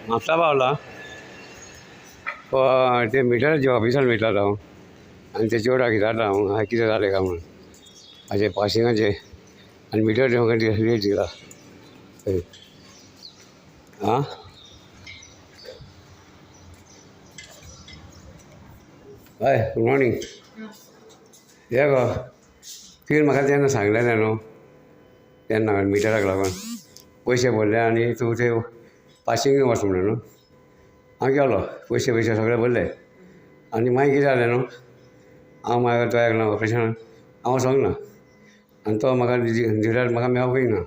म्हापसा पावला ते मिटराचे ऑफिसान वयतालो हांव आनी तेचे वांगडा विचारता हांव कितें जालें काय म्हणून हाजे पासिंगाचे आनी मिटर म्हाका रेट दिला आं हय गुड मॉर्निंग हे गो तुवें म्हाका तेन्ना सांगलेलें न्हू तेन्ना मिटराक लागून पयशे भरले आनी तूं ते पासिंग वच म्हणून न्हू हांव गेलो पयशे सगळे भरले आनी मागीर कितें जालें न्हू हांव म्हाका तो लागलो ऑपरेशन हांव वचोंक ना आनी तो म्हाका धिराड म्हाका मेळोंकूय ना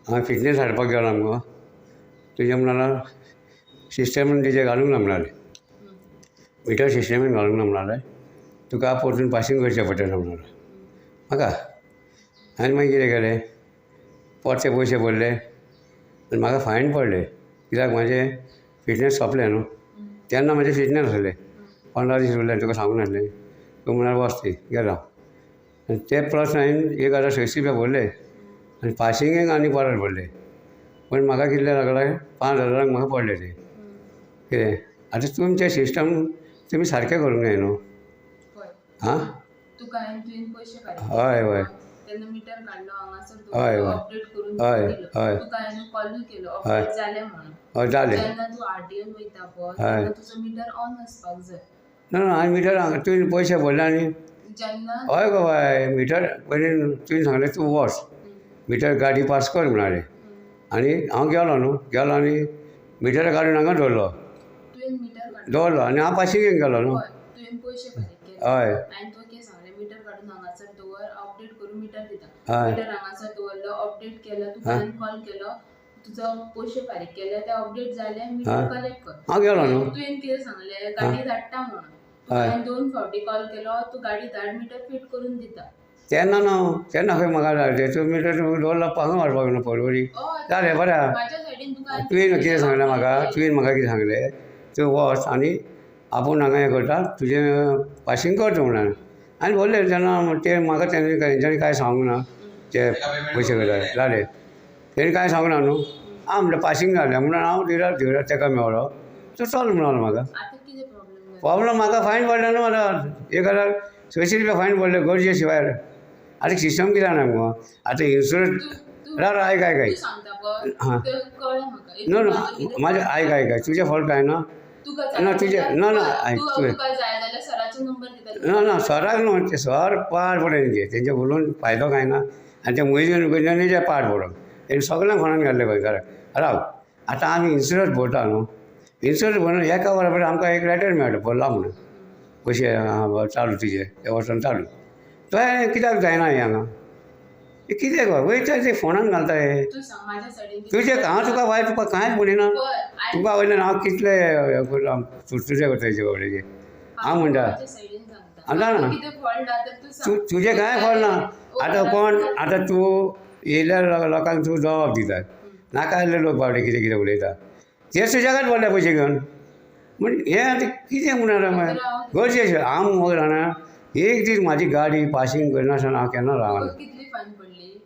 हांव फिटनेस हाडपाक गेलो मगो तुजें म्हणल्यार सिस्टम तेजें घालूंक ना म्हणलें मिटर सिस्टमीन घालूंक ना म्हणलें तुका परतून पासिंग करचें पडटलें म्हणलें म्हाका आनी मागीर कितें केलें परते पयशे भरले आनी म्हाका फायन पडले कित्याक म्हाजें फिटनेस सोंपलें न्हू तेन्ना म्हाजें फिटनेस आसलें 15 दीस उरले तुका सांगूंक नासलें तूं म्हळ्यार वच ती गेलो आनी ते प्लस हांवें 1600 रुपया भरले आनी पासिंगेक आनी परत भरले पूण म्हाका कितले लागले 5000 म्हाका पडले ते कितें आतां तुमचें सिस्टम तुमी सारकें करूंक जाय न्हू आं हय हय हय हय हय हय हय जालें हय ना हांवें मिटर तुवें पयशे भरले आनी हय गो बाय मिटर पयलीं तुवें सांगलें तूं वच मिटर गाडी पास कर म्हणालें आनी हांव गेलो आनी मिटर काडून हांगा दवरलो आनी हांव पासिंगेक गेलो न्हू हय हांव गेलो न्हू तेन्ना न्हू तेन्ना खंय म्हाका धाडले तूं मिटर दवरलो हांगा व्हरपाक न्हू परवरी जालें बरें तुवें कितें सांगलें म्हाका कितें सांगलें तूं वच आनी आपूण हांगा हें करता तुजें पासिंग करता म्हणून आनी भरलें तेन्ना ते म्हाका तेंच्यांनी कांय सांगूंक ना ते पयशे करता जालें तेणी कांय सांगूंक ना न्हू हांव म्हणलें पासिंग जालें म्हणून हांव धिराड तेका मेळ्ळो तो चल म्हणलो म्हाका प्रॉब्लम म्हाका फायन पडलें न्हू आतां 1600 रुपया फायन पडले गरजे शिवाय आतां सिस्टम कितें जाणा मुगो आतां इन्शुरन्स राव आयक हां नो म्हाजें आयक तुजें फॉल्ट काय ना ना तुजें ना आयक तुवें ना सराक न्हू ते सर पाड पडले तेंचे उलोवन फायदो काय ना आनी ते म्हयन्याचे पाड पडप तेणी सगळ्यांक फोणान घातले खंय घरा राव आतां आमी इन्शुरन्स भरता न्हू इन्शुरन्स भरून एका वरा भितर आमकां एक लॅटर मेळटा भरला म्हणून पयशे चालू तुजे त्या वर्सान चालू तो कित्याक जायना हें हांगा कितें गो वयता ते फोणान घालता हे तुजें हांव तुका वायट तुका कांयच म्हणिना तुका वयल्यान हांव कितले तुजें करता हेजे बाबड्याचें हांव म्हणटा जाणा तुजें कांय फॉल्ट ना आतां कोण आतां तूं येयल्यार लोकांक तूं जबाब दिता नाका आसले लोक बाबडे कितें कितें उलयता तेच तुज्याकच भरले पयशे घेवन म्हण हें आतां कितें म्हणून गरजेचें हांव मगो जाणा एक दीस म्हाजी गाडी पासिंग करनासतना हांव केन्ना रावना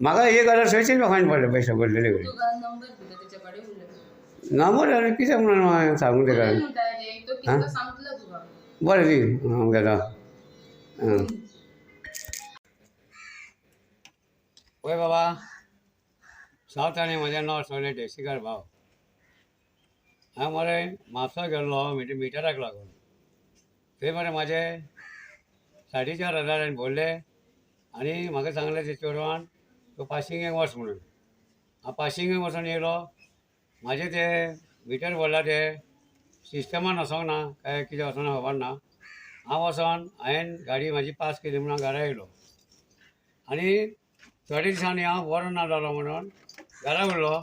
म्हाका 1600 रुपया फायन पडले पयशे भरलेले कडेन नंबर आनी कितें म्हणून हांवें सांगूं तेका बरें दी हांव घेता पळय बाबा सांग ताणें म्हजें नांव सोगलें देशीकार भाव हांव मरे म्हापसा गेल्लो मिटराक लागून थंय मरे म्हाजे 4,500 हांवें भरले आनी म्हाका सांगलें ते चेडवान तूं पासिंगेक वच म्हणून हांव पासिंगेक वचून येयलो म्हाजें ते मिटर भरला ते सिस्टमान वचोंक ना काय कितें वचोना खबर ना हांव वचोन हांवें गाडी म्हाजी पास केली म्हणून हांव घरा येयलो आनी थोड्या दिसांनी हांव बरो ना जालो म्हणून घरा उरलो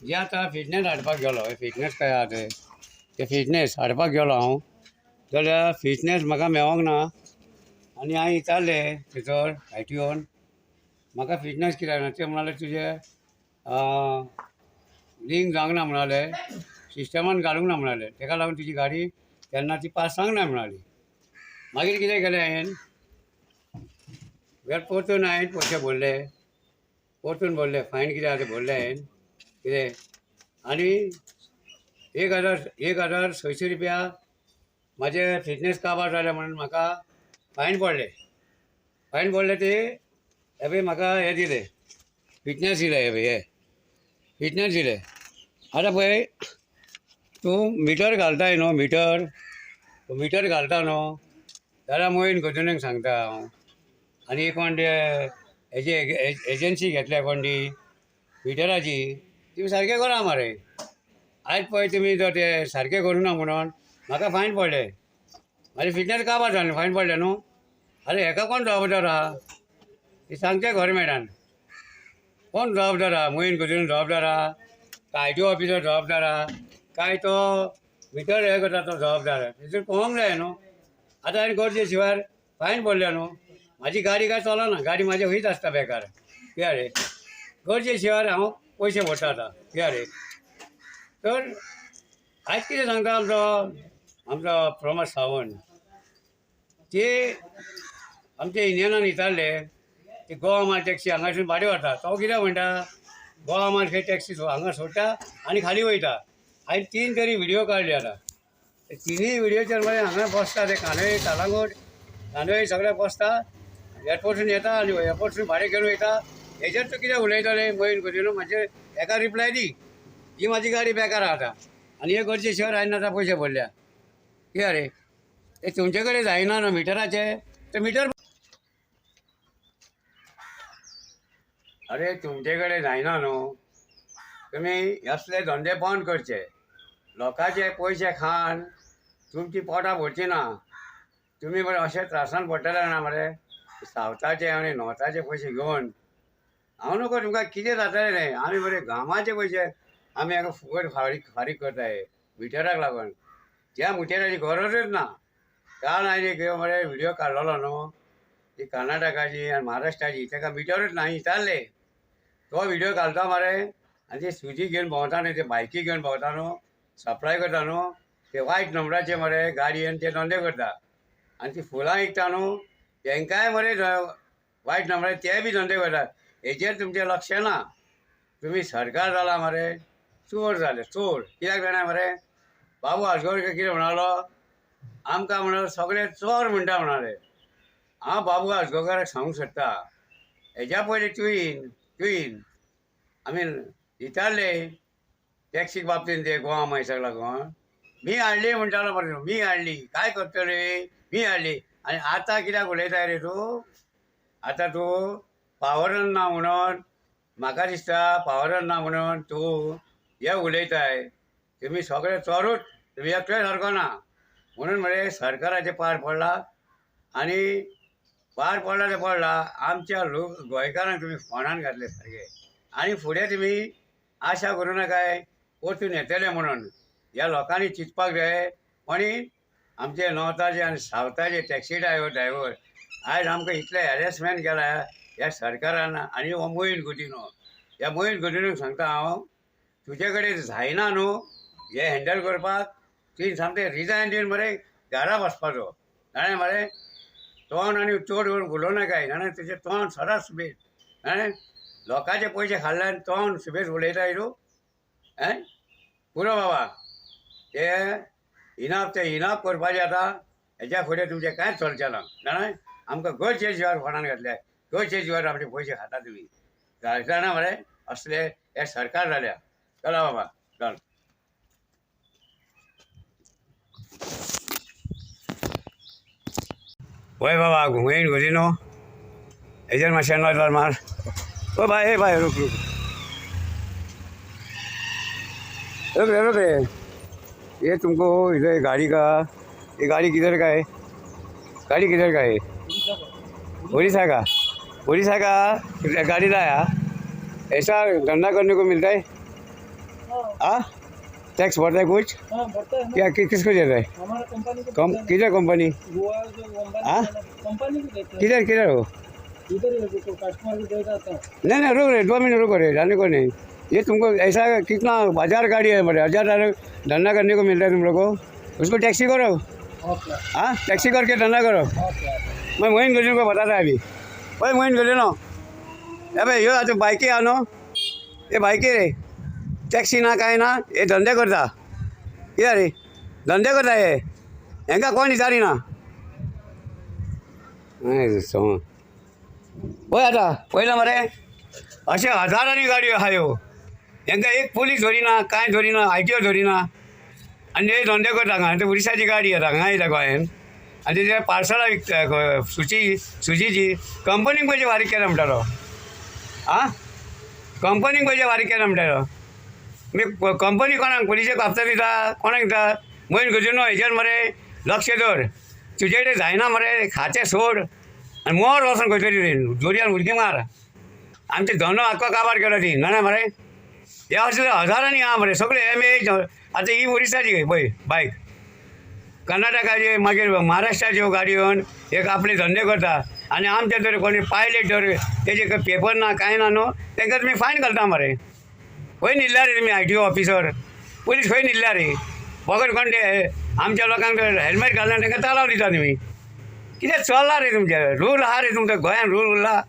जे आतां फिटनेस हाडपाक गेलो फिटनेस काय आहा ते फिटनेस हाडपाक गेलो हांव जाल्यार फिटनेस म्हाका मेळोंक ना आनी हांवें विचारलें थंयसर आयटीओन म्हाका फिटनेस कित्याक ना ते म्हणाले तुजें लिंक जावंक ना म्हणाले सिस्टमान घालूंक ना म्हणाले तेका लागून तुजी गाडी तेन्ना ती पास जावंक ना म्हणाली मागीर कितें केलें हांवें परतून हांवें पयशे भरले परतून भरले फायन कितें आहा तें भरलें हांवें कितें आनी 1600 रुपया माझे फिटनेस काबार जाले म्हणून म्हाका फायन पडले ते हे म्हाका हे दिले फिटनेस दिले हे फिटनेस दिले. आतां पळय तूं मिटर घालताय न्हू मिटर घालता न्हू जाल्यार मोहीन गजूनक सांगता हांव आनी कोण ते हेजी एजन्सी घेतल्या कोण ती मिटराची ती सारकें करा मरे. आयज पळय तुमी जर ते सारकें करूं ना म्हणून म्हाका फायन पडले म्हाजे फिटनेस काबार जालें फायन पडले न्हू. आरे हेका कोण जबाबदार आहा ती सांगचें गव्हर्मेंटान कोण जबाबदार आहा मोहीन गजून जबाबदार आहा काय ITO ऑफिसर जबाबदार आहा काय तो मिटर हे करता तो जबाबदार आहा तेचेर पळोवंक जाय न्हू. आतां हांवें गरजे शिवाय फायन पडल्या न्हू म्हाजी गाडी काय चलना गाडी म्हाजी खंयच आसता बेकार कित्याक रे गरजे शिवाय हांव पयशे भरता आतां कित्याक रे. तर आयज कितें सांगता आमचो प्रमोद सावंत ते आमच्या इंडियनान विचारले ते गोवा मार टॅक्सी हांगासून भाडे व्हरता तो कितें म्हणटा गोवा मार खंय टॅक्सी हांगा सोडटा आनी खाली वयता. हांवें 3 तरी व्हिडियो काडले आतां ते 3य व्हिडियोचेर मागीर हांगा बसता ते कांदोळे कालांगूट कांदोळे सगळे बसता एअरपोर्टसून येता आनी एअरपोर्टसून भाडे घेवन वयता. हेजेर तूं कितें उलयतले मोहीन गजून म्हणजे एका रिप्लाय दी ही म्हाजी गाडी बेकार आहा आतां आनी हे गरजे शिवाय हांवें आतां पयशे भरल्या कित्याक रे ते तुमचे कडेन जायना न्हू मिटराचे ते मिटर अरे तुमचे कडेन जायना न्हू तुमी असले धंदे बंद करचे लोकांचे पयशे खावन तुमची पोटां भरची ना. तुमी बरें अशें त्रासान पडटले ना मरे सावथाचे आनी नॉर्थाचे पयशे घेवन हांव नकळो तुमकां कितें जातलें रे आमी बरे गांवाचे पयशे आमी हाका फुकट फारीक करताय मिटराक लागून त्या मिटराची गरजच ना. काल हांवें एक मरे व्हिडियो काडलेलो न्हू ती कर्नाटकाची आनी महाराष्ट्राची ताका मिटरूच ना विचारले तो व्हिडियो घालता मरे आनी ते सुजी घेवन भोंवता न्हू ते बायकी घेवन भोंवता न्हू सप्लाय करता न्हू ते वायट नंबराचे मरे गाडयेन ते धंदे करता आनी ती फुलां विकता न्हू तेंकाय मरे वायट नंबराचे ते बी धंदे करतात. हेजेर तुमचें लक्ष ना. तुमी सरकार जाला मरे चोर जाले चोर कित्याक जाणा मरे बाबू आजगांवकर कितें म्हणालो आमकां म्हणालो सगळे चोर म्हणटा म्हणाले. हांव बाबू आजगांवकाराक सांगूंक सोदता हेज्या पयलीं तुयेन आमी विचारले टॅक्सी बाबतीन ते गोवा मायसाक लागून मी हाडली म्हणटालो मरे मी हाडली काय करतले मी हाडली आनी आतां कित्याक उलयताय रे तूं आतां तूं पावरन ना म्हणून म्हाका दिसता पावरन ना म्हणून तूं हे उलयताय तुमी सगळे चोरूच तुमी एकलोय सारको ना म्हणून मरे सरकाराचे पाड पडला आनी पाड पडला ते पडला आमच्या गोंयकारांक तुमी फोंडान घातले सारके आनी फुडें तुमी आशा करूं नाकाय परतून येतले म्हणून ह्या लोकांनी चिंतपाक जाय. कोणी आमचे नॉर्थाचे आनी सावथाचे टॅक्सी ड्रायव्हर आयज आमकां इतले हॅरेसमेंट केला ह्या सरकारान आनी हो मोहीन गजून ह्या मोहीन गजूनक सांगता हांव तुजे कडेन जायना न्हू हे हँडल करपाक तुवें सामकें रिजायन दिवन मरे घरा बसपाचो जाणें मरे तोंड आनी चड उलोवं नाकाय जाणा तुजें तोंड सदांच सुबेज जाणें लोकांचे पयशे खाल्ले आनी तोंड सुबेज उलयताय तूं पुरो बाबा ते इनाफ करपाचें आतां हेज्या फुडें तुमचें कांयच चलचें ना जाणा आमकां गरजे शिवाय फोंडान घातल्या गरजे शिवाय आमचे पयशे खाता तुमी जाणा मरे असले हे सरकार जाल्या. चला बाबा चल पळय बाबा मोहीन गजून हेजेर मातशें नजर मार ओ बाय रुक रुक रे ये तुमको इधर गाड़ी का ये गाड़ी किधर का है उड़ीसा का गाड़ी लाया ऐसा धंधा करने को मिलता है हाँ टैक्स भरता है कुछ क्या किसको देता है किधर कंपनी हाँ किधर हो नहीं रुक रहे 2 मिनट रुक रहे जाने को नहीं ये तुमको ऐसा कितना 1000 गाड़ी है बड़े 1000 धंधा करने को मिलता है तुम लोग को उसको टैक्सी करो हाँ टैक्सी करके धंधा करो मैं मोहीन गजून को बताता है अभी भाई मोहीन गजून अबे यो आता बाइके आनो ये बाइके रे टॅक्सी ना काय ना हे धंदे करता कित्याक रे धंदे करता हे हेंकां कोण विचारिना पळय आतां पळयलां मरे अशे हजारांनी गाडयो आहा ह्यो हेंकां एक पुलीस धरिना कांय धरिना ITO धरिना आनी हे धंदे करता हांगा ते उरिसाची गाडी येता हांगा येता गोंयान आनी तेजे पार्सलां विकता सुजीची कंपनीक पयशे फारीक केला म्हणटालो आं कंपनीक पयशे फारीक केला म्हणटालो कंपनी कोणाक पुलिशेक हप्तो दिता कोणाक दिता म्हयन गजून हेजेर मरे लक्ष दवर तुजे कडेन जायना मरे खातें सोड आनी मोर वचोन खंय तरी रे जोरयान उडकी मार आमचे धंदो आख्खो काबार केलो ती जाणा मरे हे अशें हजारांनी आहा मरे सगळे आतां ही ओरिसाची खंय पळय बायक कर्नाटकाचे मागीर महाराष्ट्राच्यो गाडयोन एक आपले धंदे करता आनी आमचे तर कोणी पायलट तर तेजे पेपर ना कांय ना न्हू तांकां तुमी फायन घालता मरे खंय न्हिदल्या रे तुमी ITO ऑफिसर पुलीस खंय न्हिदल्या रे फकत कोण ते आमच्या लोकांक हेल्मेट घालना तांकां तालाव दिता तुमी कितें चल्ला रे तुमचे रूल आहा रे तुमच्या गोंयान रूल उरला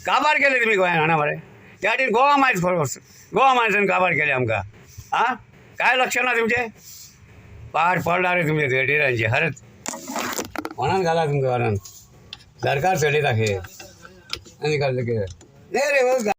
काबार केले तुमी गोंयान हांगा मरे त्या खातीर गोवा मायन्सान काबार केले आमकां आं काय लक्ष ना तुमचे पाड पडला रे तुमचे थिएटरांचे खरेंच कोणान घाला तुमकां कोणान सरकार चलयता खेळ आनी घालता कितें रे